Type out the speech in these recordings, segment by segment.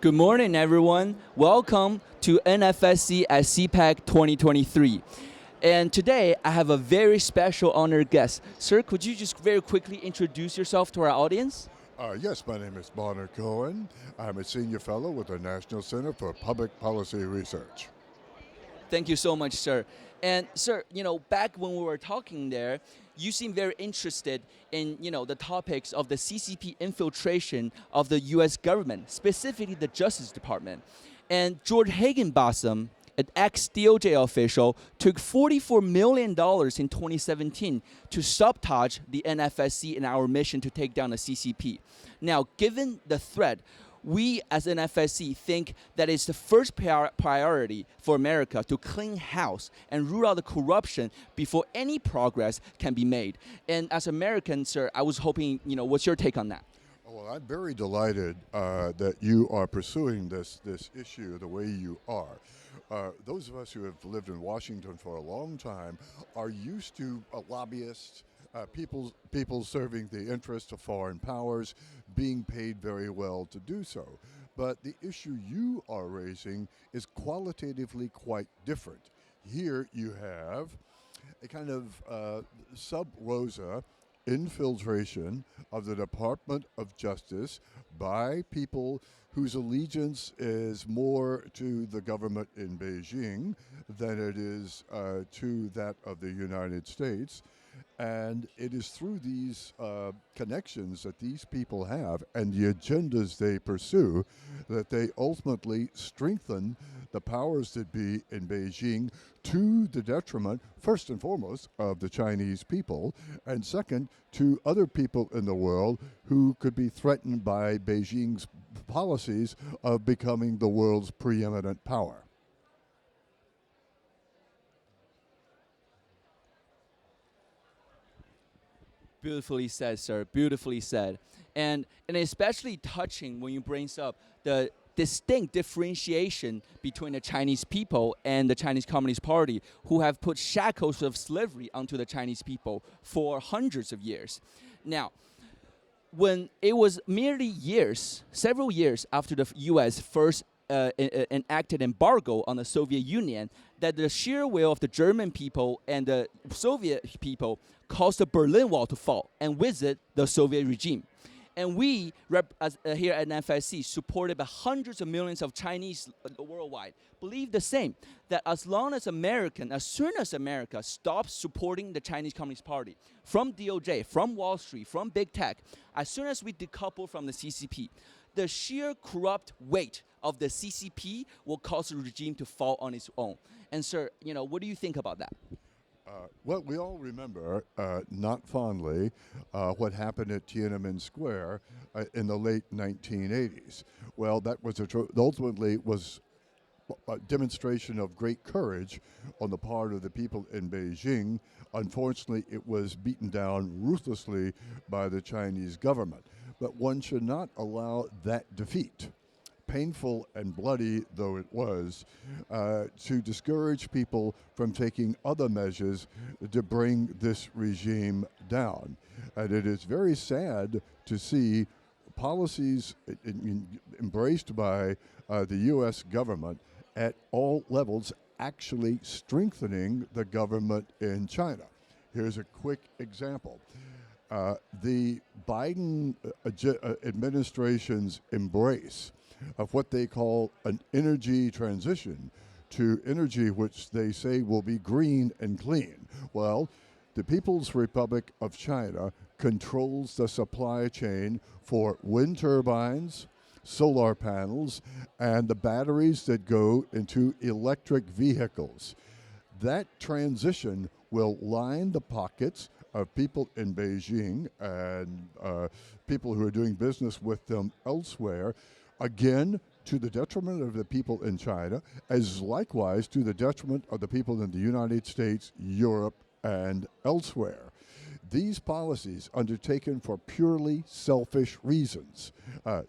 Good morning, everyone. Welcome to NFSC at CPAC 2023. And today, I have a very special honored guest. Sir, could you just very quickly introduce yourself to our audience? Yes, my name is Bonner Cohen. I'm a senior fellow with the National Center for Public Policy Research. Thank you so much, sir. And sir, back when we were talking there, you seem very interested in, the topics of the CCP infiltration of the U.S. government, specifically the Justice Department. And George Higginbotham, an ex-DOJ official, took $44 million in 2017 to sabotage the NFSC in our mission to take down the CCP. Now, given the threat, we as NFSC think that it's the first priority for America to clean house and root out the corruption before any progress can be made. And as Americans, sir, I was hoping, what's your take on that? Well, I'm very delighted that you are pursuing this issue the way you are. Those of us who have lived in Washington for a long time are used to lobbyists, people serving the interests of foreign powers, being paid very well to do so. But the issue you are raising is qualitatively quite different. Here you have a kind of sub rosa infiltration of the Department of Justice by people whose allegiance is more to the government in Beijing than it is to that of the United States. And it is through these connections that these people have and the agendas they pursue that they ultimately strengthen the powers that be in Beijing to the detriment, first and foremost, of the Chinese people, and second, to other people in the world who could be threatened by Beijing's policies of becoming the world's preeminent power. Beautifully said, sir. Beautifully said. And especially touching when you bring up the distinct differentiation between the Chinese people and the Chinese Communist Party, who have put shackles of slavery onto the Chinese people for hundreds of years. Now, when it was merely several years after the U.S. first enacted embargo on the Soviet Union, that the sheer will of the German people and the Soviet people caused the Berlin Wall to fall, and with it, the Soviet regime. And we, here at NFSC, supported by hundreds of millions of Chinese worldwide, believe the same, that as soon as America stops supporting the Chinese Communist Party, from DOJ, from Wall Street, from big tech, as soon as we decouple from the CCP, the sheer corrupt weight of the CCP will cause the regime to fall on its own. And sir, what do you think about that? Well, we all remember, not fondly, what happened at Tiananmen Square in the late 1980s. Well, that was ultimately was a demonstration of great courage on the part of the people in Beijing. Unfortunately, it was beaten down ruthlessly by the Chinese government. But one should not allow that defeat, painful and bloody though it was, to discourage people from taking other measures to bring this regime down. And it is very sad to see policies embraced by the U.S. government at all levels actually strengthening the government in China. Here's a quick example. The Biden administration's embrace of what they call an energy transition to energy which they say will be green and clean. Well, the People's Republic of China controls the supply chain for wind turbines, solar panels, and the batteries that go into electric vehicles. That transition will line the pockets of people in Beijing and people who are doing business with them elsewhere, again, to the detriment of the people in China, as likewise to the detriment of the people in the United States, Europe, and elsewhere. These policies, undertaken for purely selfish reasons,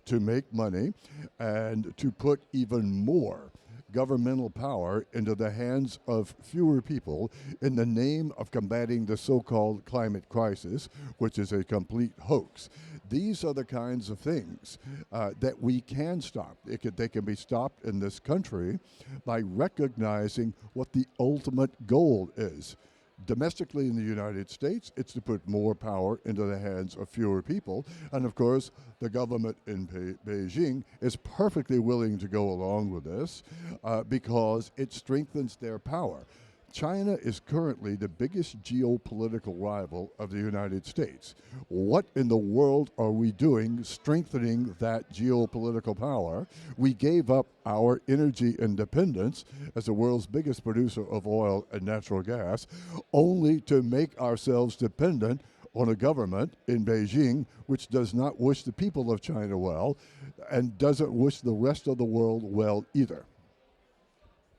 to make money and to put even more governmental power into the hands of fewer people in the name of combating the so-called climate crisis, which is a complete hoax. These are the kinds of things that we can stop. They can be stopped in this country by recognizing what the ultimate goal is. Domestically in the United States, it's to put more power into the hands of fewer people. And of course, the government in Beijing is perfectly willing to go along with this because it strengthens their power. China is currently the biggest geopolitical rival of the United States. What in the world are we doing strengthening that geopolitical power? We gave up our energy independence as the world's biggest producer of oil and natural gas, only to make ourselves dependent on a government in Beijing which does not wish the people of China well and doesn't wish the rest of the world well either.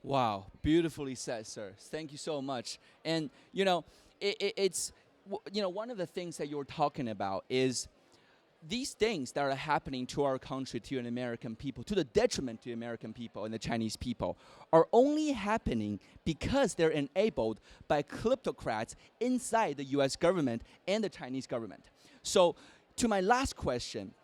Wow, beautifully said, sir. Thank you so much. And it's one of the things that you're talking about is these things that are happening to our country, to the American people, to the detriment to the American people and the Chinese people, are only happening because they're enabled by kleptocrats inside the U.S. government and the Chinese government. So, to my last question,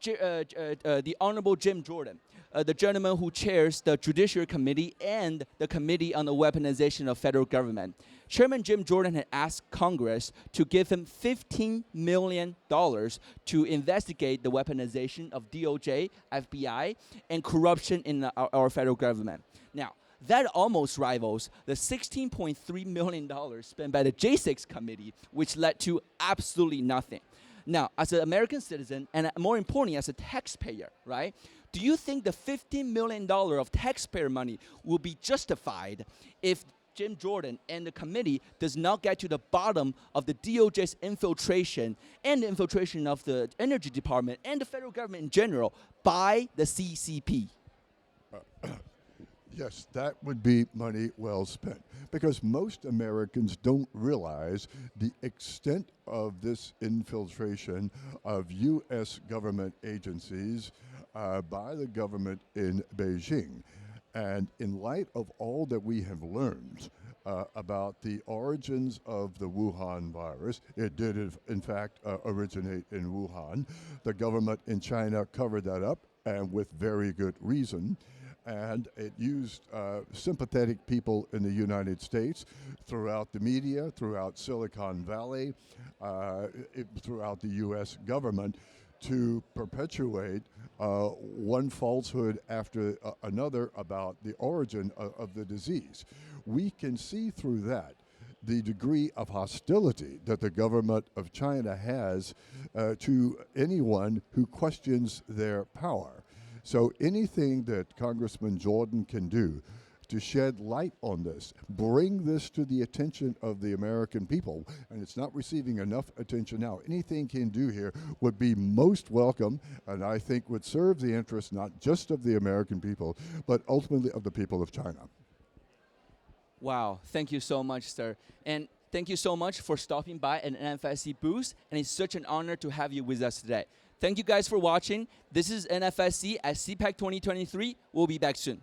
the Honorable Jim Jordan, the gentleman who chairs the Judiciary Committee and the Committee on the Weaponization of Federal Government. Chairman Jim Jordan had asked Congress to give him $15 million to investigate the weaponization of DOJ, FBI, and corruption in our federal government. Now, that almost rivals the $16.3 million spent by the J6 committee, which led to absolutely nothing. Now, as an American citizen, and more importantly, as a taxpayer, right? Do you think the $15 million of taxpayer money will be justified if Jim Jordan and the committee does not get to the bottom of the DOJ's infiltration and the infiltration of the Energy Department and the federal government in general by the CCP? Yes, that would be money well spent because most Americans don't realize the extent of this infiltration of U.S. government agencies by the government in Beijing. And in light of all that we have learned about the origins of the Wuhan virus, it did in fact originate in Wuhan. The government in China covered that up, and with very good reason. And it used sympathetic people in the United States throughout the media, throughout Silicon Valley, throughout the U.S. government to perpetuate one falsehood after another about the origin of the disease. We can see through that the degree of hostility that the government of China has to anyone who questions their power. So anything that Congressman Jordan can do to shed light on this, bring this to the attention of the American people, and it's not receiving enough attention now. Anything he can do here would be most welcome, and I think would serve the interests not just of the American people, but ultimately of the people of China. Wow, thank you so much, sir. And thank you so much for stopping by at NFSC booth, and it's such an honor to have you with us today. Thank you guys for watching. This is NFSC at CPAC 2023. We'll be back soon.